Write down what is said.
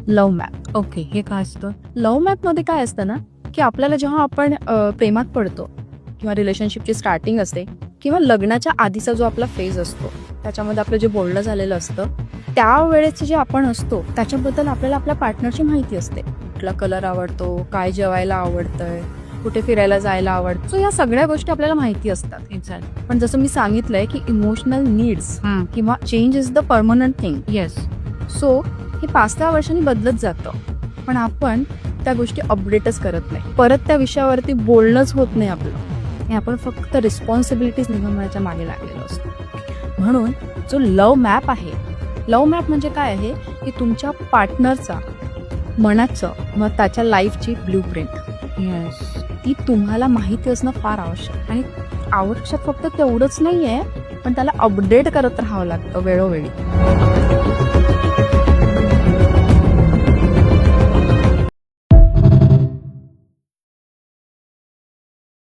Love map. Okay, हे काय असतं? लव्ह मॅपमध्ये काय असतं ना, की आपल्याला जेव्हा आपण प्रेमात पडतो किंवा रिलेशनशिपची स्टार्टिंग असते किंवा लग्नाच्या आधीचा जो आपला फेज असतो, त्याच्यामध्ये आपलं जे बोलणं झालेलं असतं, त्यावेळेचे जे आपण असतो त्याच्याबद्दल आपल्याला आपल्या पार्टनरची माहिती असते. कुठला कलर आवडतो, काय जेवायला आवडतंय, कुठे फिरायला जायला आवडतं, सो या सगळ्या गोष्टी आपल्याला माहिती असतात. एक्झॅक्ट. पण जसं मी सांगितलंय की इमोशनल नीड्स किंवा change is the permanent thing. Yes. So हे 5-10 वर्षांनी बदलत जातं, पण आपण त्या गोष्टी अपडेटच करत नाही. परत त्या विषयावरती बोलणंच होत नाही आपलं. हे आपण फक्त रिस्पॉन्सिबिलिटीज निभावण्याच्या मागे लागलेलो असतो. म्हणून जो लव्ह मॅप आहे, लव्ह मॅप म्हणजे काय आहे की तुमच्या पार्टनरचा मनाचं मग त्याच्या लाईफची ब्ल्यूप्रिंट येस. ती तुम्हाला माहिती असणं फार आवश्यक. आणि आवश्यक फक्त तेवढंच नाही आहे, पण त्याला अपडेट करत राहावं लागतं वेळोवेळी.